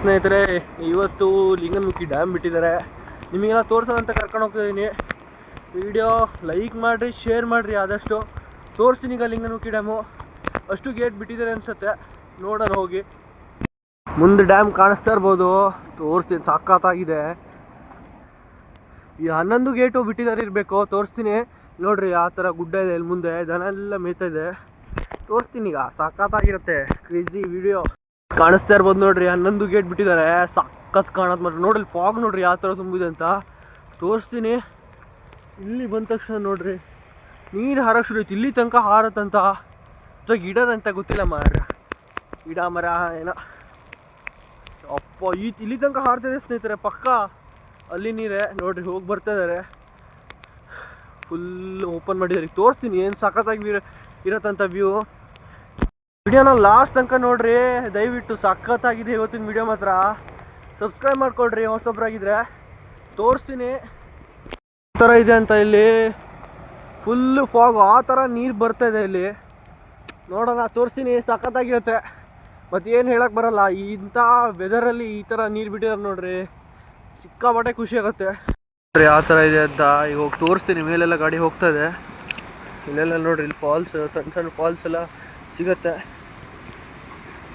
ಸ್ನೇಹಿತರೆ, ಇವತ್ತು ಲಿಂಗನಮಕ್ಕಿ ಡ್ಯಾಮ್ ಬಿಟ್ಟಿದ್ದಾರೆ. ನಿಮಗೆಲ್ಲ ತೋರಿಸೋದಂತ ಕರ್ಕೊಂಡು ಹೋಗ್ತಿದ್ದೀನಿ. ವಿಡಿಯೋ ಲೈಕ್ ಮಾಡಿರಿ, ಶೇರ್ ಮಾಡಿರಿ, ಆದಷ್ಟು ತೋರಿಸ್ತೀನಿ. ಈಗ ಲಿಂಗನಮಕ್ಕಿ ಡ್ಯಾಮು ಅಷ್ಟು ಗೇಟ್ ಬಿಟ್ಟಿದ್ದಾರೆ ಅನಿಸುತ್ತೆ, ನೋಡೋಣ ಹೋಗಿ. ಮುಂದೆ ಡ್ಯಾಮ್ ಕಾಣಿಸ್ತಾ ಇರ್ಬೋದು, ತೋರಿಸ್ತೀನಿ. ಸಖತ್ತಾಗಿದೆ. ಈ 11 ಗೇಟು ಬಿಟ್ಟಿದ್ದಾರೆ ಇರಬೇಕು, ತೋರಿಸ್ತೀನಿ. ನೋಡ್ರಿ ಆ ಥರ ಗುಡ್ಡ ಇದೆ ಇಲ್ಲಿ ಮುಂದೆ, ದನ ಎಲ್ಲ ಮೇಯ್ತಾ ಇದೆ. ತೋರಿಸ್ತೀನಿ ಈಗ, ಸಖತ್ತಾಗಿರುತ್ತೆ. ಕ್ರೇಜಿ ವಿಡಿಯೋ ಕಾಣಿಸ್ತಾ ಇರ್ಬೋದು. ನೋಡ್ರಿ 11 ಗೇಟ್ ಬಿಟ್ಟಿದ್ದಾರೆ, ಸಖತ್ ಕಾಣೋದು ಮಾತ್ರ. ನೋಡ್ರಿ ಫಾಗ್ ನೋಡ್ರಿ ಯಾವ ಥರ ತುಂಬಿದೆ ಅಂತ, ತೋರಿಸ್ತೀನಿ. ಇಲ್ಲಿ ಬಂದ ತಕ್ಷಣ ನೋಡ್ರಿ ನೀರು ಹಾರಕ್ಕೆ ಶುರು ಆಯ್ತು. ಇಲ್ಲಿ ತನಕ ಹಾರತ್ತಂತ, ಅಥವಾ ಗಿಡದಂತ ಗೊತ್ತಿಲ್ಲ ಗಿಡ ಮರ ಏನೋ. ಅಪ್ಪ ಇಲ್ಲಿ ತನಕ ಹಾರ್ತಿದೆ ಸ್ನೇಹಿತರೆ, ಪಕ್ಕ ಅಲ್ಲಿ ನೀರೇ. ನೋಡ್ರಿ ಹೋಗಿ ಬರ್ತಾ ಇದ್ದಾರೆ, ಫುಲ್ ಓಪನ್ ಮಾಡಿದ್ದಾರೆ. ತೋರಿಸ್ತೀನಿ ಏನು ಸಖತ್ತಾಗಿ ಇರತ್ತಂತ ವ್ಯೂ. ವಿಡಿಯೋನ ಲಾಸ್ಟ್ ತನಕ ನೋಡ್ರಿ ದಯವಿಟ್ಟು, ಸಖತ್ತಾಗಿದೆ ಇವತ್ತಿನ ವಿಡಿಯೋ ಮಾತ್ರ. ಸಬ್ಸ್ಕ್ರೈಬ್ ಮಾಡ್ಕೊಳ್ರಿ ಹೊಸೊಬ್ರಾಗಿದ್ರೆ. ತೋರಿಸ್ತೀನಿ ಆ ಥರ ಇದೆ ಅಂತ. ಇಲ್ಲಿ ಫುಲ್ಲು ಫಾಗ್, ಆ ಥರ ನೀರು ಬರ್ತಾ ಇದೆ ಇಲ್ಲಿ. ನೋಡೋಣ, ತೋರಿಸ್ತೀನಿ. ಸಖತ್ತಾಗಿರುತ್ತೆ. ಮತ್ತು ಏನು ಹೇಳಕ್ಕೆ ಬರಲ್ಲ, ಇಂಥ ವೆದರಲ್ಲಿ ಈ ಥರ ನೀರು ಬಿಟ್ಟಿದ್ದಾರೆ ನೋಡ್ರಿ, ಸಿಕ್ಕಾಪಟ್ಟೆ ಖುಷಿ ಆಗುತ್ತೆ. ನೋಡ್ರಿ ಆ ಥರ ಇದೆ ಅಂತ. ಈಗ ಹೋಗಿ ತೋರಿಸ್ತೀನಿ. ಮೇಲೆಲ್ಲ ಗಾಡಿ ಹೋಗ್ತಾ ಇದೆ. ಇಲ್ಲೆಲ್ಲ ನೋಡ್ರಿ, ಇಲ್ಲಿ ಫಾಲ್ಸ್, ಸಣ್ಣ ಸಣ್ಣ ಫಾಲ್ಸ್ ಎಲ್ಲ ಸಿಗುತ್ತೆ.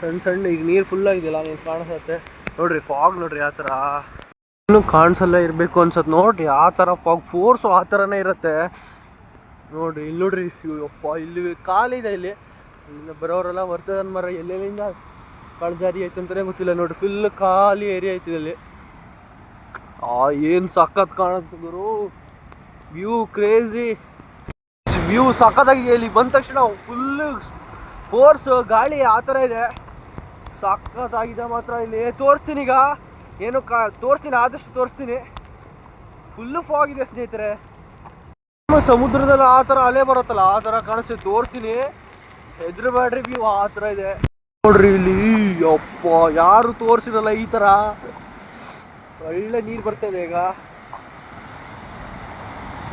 ಸಣ್ಣ ಈಗ ನೀರು ಫುಲ್ ಆಗಿದೆಯಲ್ಲ, ನೀವು ಕಾಣಿಸುತ್ತೆ ನೋಡ್ರಿ. ಫಾಗ್ ನೋಡ್ರಿ ಆ ಥರ, ಇನ್ನೂ ಕಾಣಿಸಲ್ಲ ಇರಬೇಕು ಅನ್ಸತ್ತೆ. ನೋಡ್ರಿ ಆ ಥರ ಫಾಗ್ ಫೋರ್ಸು ಆ ಥರನೇ ಇರುತ್ತೆ ನೋಡ್ರಿ. ಇಲ್ಲಿ ನೋಡ್ರಿ, ಅಪ್ಪ ಇಲ್ಲಿ ಕಾಲಿದೆ. ಇಲ್ಲಿಂದ ಬರೋರೆಲ್ಲ ಬರ್ತದೆ ಮರ, ಎಲ್ಲೆಲ್ಲಿಂದ ಕಳ್ಜಾರಿ ಐತೆ ಅಂತಲೇ ಗೊತ್ತಿಲ್ಲ. ನೋಡ್ರಿ ಫುಲ್ ಖಾಲಿ ಏರಿಯಾ ಐತಿ ಇಲ್ಲಿ. ಏನು ಸಖತ್ ಕಾಣುತ್ತೆ ಗುರು, ವ್ಯೂ ಕ್ರೇಜಿ ವ್ಯೂ, ಸಖತ್ತಾಗಿದೆ. ಇಲ್ಲಿ ಬಂದ ತಕ್ಷಣ ಫುಲ್ ಫೋರ್ಸ್ ಗಾಳಿ ಆ ಥರ ಇದೆ, ಸಖತ್ತಾಗಿದೆ ಮಾತ್ರ. ಇಲ್ಲಿ ತೋರಿಸ್ತೀನಿ ಈಗ, ಏನು ತೋರಿಸ್ತೀನಿ, ಆದಷ್ಟು ತೋರಿಸ್ತೀನಿ. ಫುಲ್ಲು ಫಾಗ್ ಇದೆ ಸ್ನೇಹಿತರೆ. ಸಮುದ್ರದಲ್ಲಿ ಆ ಥರ ಅಲೆ ಬರುತ್ತಲ್ಲ, ಆ ಥರ ಕಾಣಿಸ್ತೀವಿ. ತೋರಿಸ್ತೀನಿ, ಹೆದರಬೇಡ್ರಿ. ವ್ಯೂ ಆ ಥರ ಇದೆ ನೋಡ್ರಿ ಇಲ್ಲಿ. ಅಪ್ಪ ಯಾರು ತೋರಿಸಿರಲ್ಲ ಈ ಥರ. ಒಳ್ಳೆ ನೀರು ಬರ್ತಾ ಇದೆ ಈಗ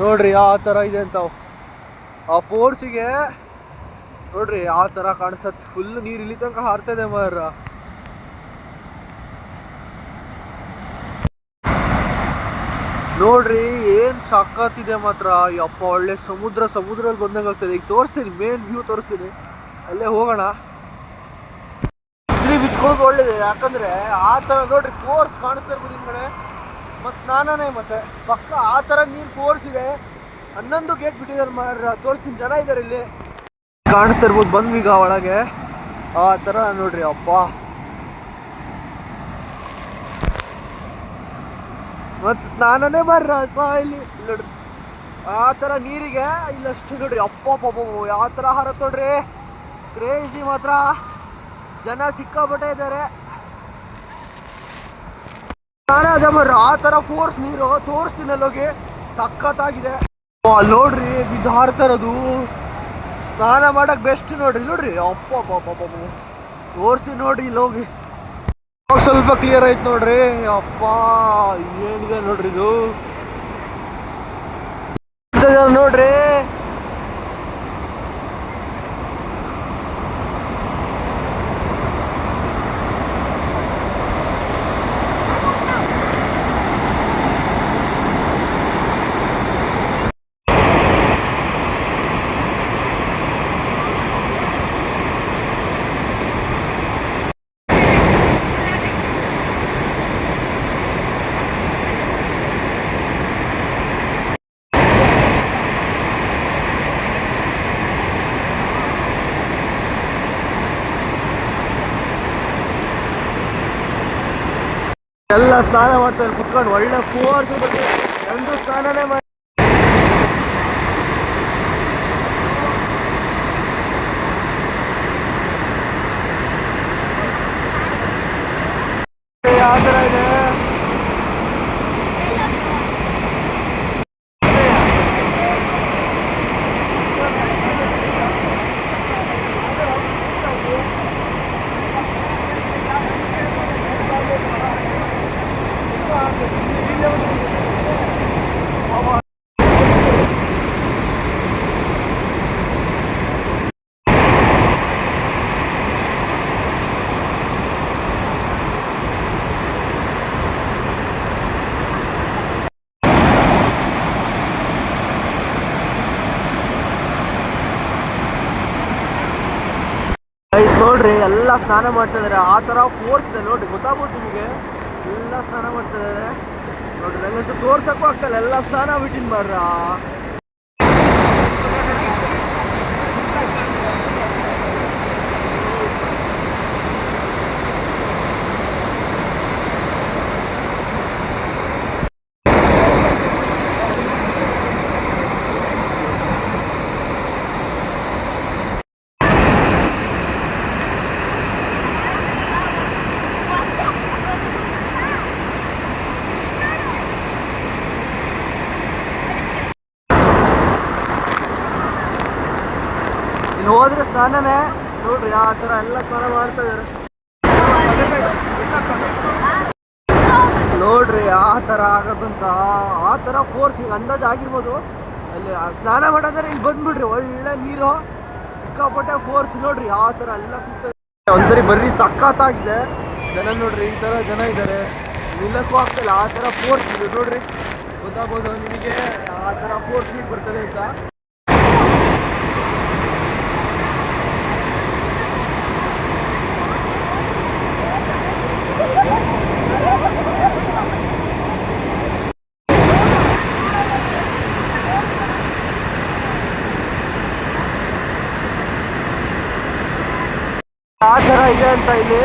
ನೋಡ್ರಿ, ಆ ಥರ ಇದೆ ಅಂತ. ಆ ಫೋರ್ಸಿಗೆ ನೋಡ್ರಿ ಆ ಥರ ಕಾಣಿಸತ್. ಫುಲ್ ನೀರು ಇಲ್ಲಿ ತನಕ ಹಾರ್ತಾ ಇದೆ ಮಾರ. ನೋಡ್ರಿ ಏನು ಸಖತ್ತಿದೆ ಮಾತ್ರ. ಯಪ್ಪ ಒಳ್ಳೆ ಸಮುದ್ರದಲ್ಲಿ ಬಂದಂಗೆ ಆಗ್ತದೆ. ಈಗ ತೋರಿಸ್ತೀನಿ, ಮೇನ್ ವ್ಯೂ ತೋರಿಸ್ತೀನಿ. ಅಲ್ಲೇ ಹೋಗೋಣ. ಇಲ್ಲಿ ಬಿಚ್ಕೊಳ್ಳೋದು ಒಳ್ಳೇದು, ಯಾಕಂದ್ರೆ ಆ ಥರ ನೋಡ್ರಿ ಫೋರ್ಸ್ ಕಾಣಿಸ್ತಾ ಇರ್ಬೋದು ಹಿಂದ್ಗಡೆ. ಮತ್ತು ನಾನೇ ಮತ್ತೆ ಪಕ್ಕ ಆ ಥರ ನೀರು ಫೋರ್ಸ್ ಇದೆ. 11 ಗೇಟ್ ಬಿಟ್ಟಿದ್ದಾರೆ ಮಾರ. ತೋರಿಸ್ತೀನಿ, ಜನ ಇದ್ದಾರೆ ಇಲ್ಲಿ, ಕಾಣಿಸ್ತಾ ಇರ್ಬೋದು. ಬಂದ್ವೀಗ ಒಳಗೆ ಆ ಥರ ನೋಡ್ರಿ. ಅಪ್ಪ ಮತ್ತು ಸ್ನಾನನೇ ಬರ್ರ ಇಲ್ಲಿ ನೋಡ್ರಿ ಆ ಥರ ನೀರಿಗೆ. ಇಲ್ಲಷ್ಟು ನೋಡ್ರಿ, ಅಪ್ಪ ಪಾಪ ಯಾವ ಥರ ಹಾರತ್ ನೋಡ್ರಿ, ಕ್ರೇಜಿ ಮಾತ್ರ. ಜನ ಸಿಕ್ಕಾಪಟ್ಟೆ ಇದ್ದಾರೆ. ಸ್ನಾನ ಅದೇ ಬರ್ರ, ಆ ಥರ ಫೋರ್ಸ್ ನೀರು. ತೋರಿಸ್ತೀನಿ ಅಲ್ಲೋಗಿ, ಸಖತ್ತಾಗಿದೆ. ಅಲ್ಲಿ ನೋಡ್ರಿ ಬಿದ್ದು ಹಾರ್ತಾ ಇರೋದು. ಸ್ನಾನ ಮಾಡಕ್ ಬೆಸ್ಟ್ ನೋಡ್ರಿ. ಅಪ್ಪ ಪಾಪ ತೋರಿಸ್ತೀನಿ ನೋಡ್ರಿ. ಇಲ್ಲಿ ಹೋಗಿ ಸ್ವಲ್ಪ ಕ್ಲಿಯರ್ ಆಯ್ತು ನೋಡ್ರಿ. ಅಪ್ಪ ಏನಿದೆ ನೋಡ್ರಿ ಇದು ನೋಡ್ರಿ. ಎಲ್ಲ ಸ್ನಾನ ಮಾಡ್ತಾರೆ ಕುತ್ಕೊಂಡು, ಒಳ್ಳೆ ಫೋರ್ಸ್ ಬಗ್ಗೆ ಎಲ್ಲರೂ ಸ್ನಾನನೇ ಮಾಡಿ. ಯಾವ ಥರ ಇದೆ ಗೈಸ್ ನೋಡ್ರಿ ಎಲ್ಲ ಸ್ನಾನ ಮಾಡ್ತಾ ಇದಾರೆ. ಆ ಥರ ಫೋರ್ಸ್ ಇದೆ ನೋಡ್ರಿ, ಗೊತ್ತಾಗ್ಬೋದು ನಿಮಗೆ. ಎಲ್ಲ ಸ್ನಾನ ಮಾಡ್ತಾ ಇದಾರೆ ನೋಡ್ರಿ. ನಂಗಂತೂ ತೋರ್ಸಕ್ಕೂ ಆಗ್ತಲ್ಲ, ಎಲ್ಲ ಸ್ನಾನ ಬಿಟ್ಟಿನ್ ಮಾಡ್ರ. ಹೋದ್ರೆ ಸ್ನಾನನೇ ನೋಡ್ರಿ, ಆ ಥರ ಎಲ್ಲ ಸ್ನಾನ ಮಾಡ್ತಾ ಇದಾರೆ ನೋಡ್ರಿ. ಆ ಥರ ಆಗೋದಂತ, ಆ ಥರ ಫೋರ್ಸ್ ಈಗ ಅಂದಾಜು ಆಗಿರ್ಬೋದು. ಅಲ್ಲಿ ಸ್ನಾನ ಮಾಡೋದ್ರೆ ಇಲ್ಲಿ ಬಂದ್ಬಿಡ್ರಿ, ಒಳ್ಳೆ ನೀರು, ಸಿಕ್ಕಾಪಟ್ಟೆ ಫೋರ್ಸ್ ನೋಡ್ರಿ. ಆ ಥರ ಎಲ್ಲ ಒಂದ್ಸರಿ ಬರ್ರಿ, ಸಖತ್ತಾಗಿದೆ ಜನ ನೋಡ್ರಿ. ಈ ಥರ ಜನ ಇದ್ದಾರೆ, ನಿಲ್ಲಕ್ಕೂ ಆಗ್ತಿಲ್ಲ. ಆ ಥರ ಫೋರ್ಸ್ ಇದೆ ನೋಡ್ರಿ, ಗೊತ್ತಾಗ್ಬೋದು ನಿಮಗೆ ಆ ಥರ ಫೋರ್ಸ್ ನೀರು ಬರ್ತದೆ ಅಂತ. ಆ ಥರ ಇದೆ ಅಂತ ಇಲ್ಲಿ.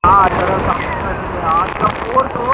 ಆ ಥರ ಆ ಥರ ಫೋರ್ಸು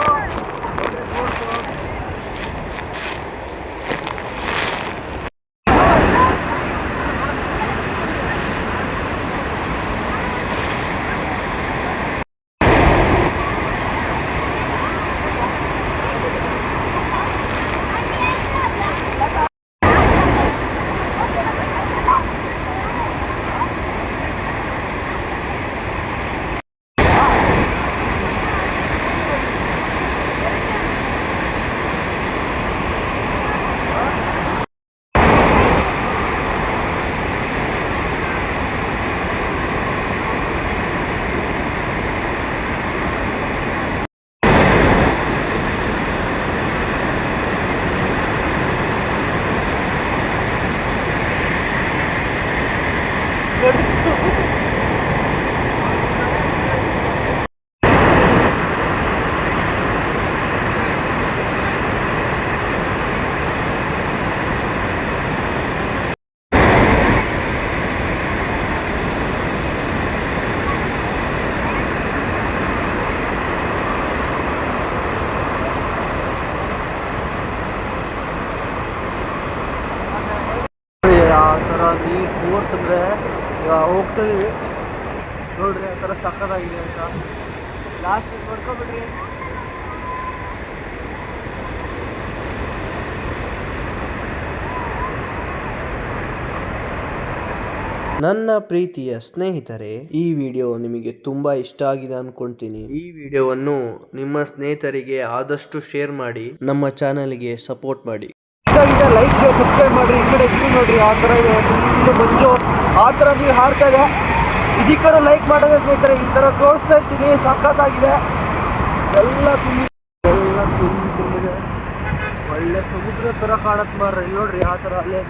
ಆ ಥರ ನೀರು ಫೋರ್ಸ್ ಅಂದರೆ ಹೋಗ್ತಾ ಇದೀವಿ ನೋಡ್ರಿ. ಆ ಥರ ಸಕ್ಕತ್ತಾಗಿದೆ ಅಂತ ಲಾಸ್ಟ್ ನೋಡ್ಕೊಬಿಡ್ರಿ. ನನ್ನ ಪ್ರೀತಿಯ ಸ್ನೇಹಿತರೆ, ಈ ವಿಡಿಯೋ ನಿಮಗೆ ತುಂಬಾ ಇಷ್ಟ ಆಗಿದೆ ಅನ್ಕೊಂತೀನಿ. ಈ ವಿಡಿಯೋವನ್ನು ನಿಮ್ಮ ಸ್ನೇಹಿತರಿಗೆ ಆದಷ್ಟು ಶೇರ್ ಮಾಡಿ, ನಮ್ಮ ಚಾನಲ್ಗೆ ಸಪೋರ್ಟ್ ಮಾಡಿ. ಲೈಕ್ ಸಬ್ಸ್ಕ್ರೈಬ್ ಮಾಡ್ರಿ. ಈ ಕಡೆ ವ್ಯೂ ನೋಡ್ರಿ, ಆ ಥರ ಇದೆ, ಫುಲ್ ಮಂಜು, ಆ ಥರ ನೀರು ಹಾಡ್ತಾ ಇದೆ. ಇದಕ್ಕಾರು ಲೈಕ್ ಮಾಡೋದೇ ಸ್ನೇಹಿತರೆ. ಈ ಥರ ತೋರಿಸ್ತಾ ಇರ್ತೀನಿ, ಸಖತ್ತಾಗಿದೆ. ಎಲ್ಲ ತುಂಬಿದೆ, ಒಳ್ಳೆ ಸಮುದ್ರ ಥರ ಕಾಣತ್ ಮಾರ್ರಿ. ಇಲ್ಲಿ ನೋಡ್ರಿ ಆ ಥರ ಅಲ್ಲೇ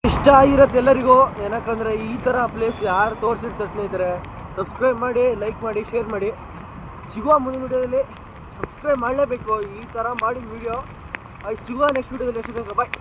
ಇಷ್ಟ ಆಗಿರತ್ತೆ ಎಲ್ಲರಿಗೂ. ಏನಕ್ಕಂದ್ರೆ ಈ ಥರ ಪ್ಲೇಸ್ ಯಾರು ತೋರಿಸಿರ್ತಾರೆ ಸ್ನೇಹಿತರೆ. ಸಬ್ಸ್ಕ್ರೈಬ್ ಮಾಡಿ, ಲೈಕ್ ಮಾಡಿ, ಶೇರ್ ಮಾಡಿ. ಸಿಗುವ ಮುಂದಿನ ವಿಡಿಯೋದಲ್ಲಿ. ಸಬ್ಸ್ಕ್ರೈಬ್ ಮಾಡಲೇಬೇಕು. ಈ ಥರ ಮಾಡಿದ ವಿಡಿಯೋ ಸಿಗುವ ನೆಕ್ಸ್ಟ್ ವಿಡಿಯೋದಲ್ಲಿ. ಬಾಯ್.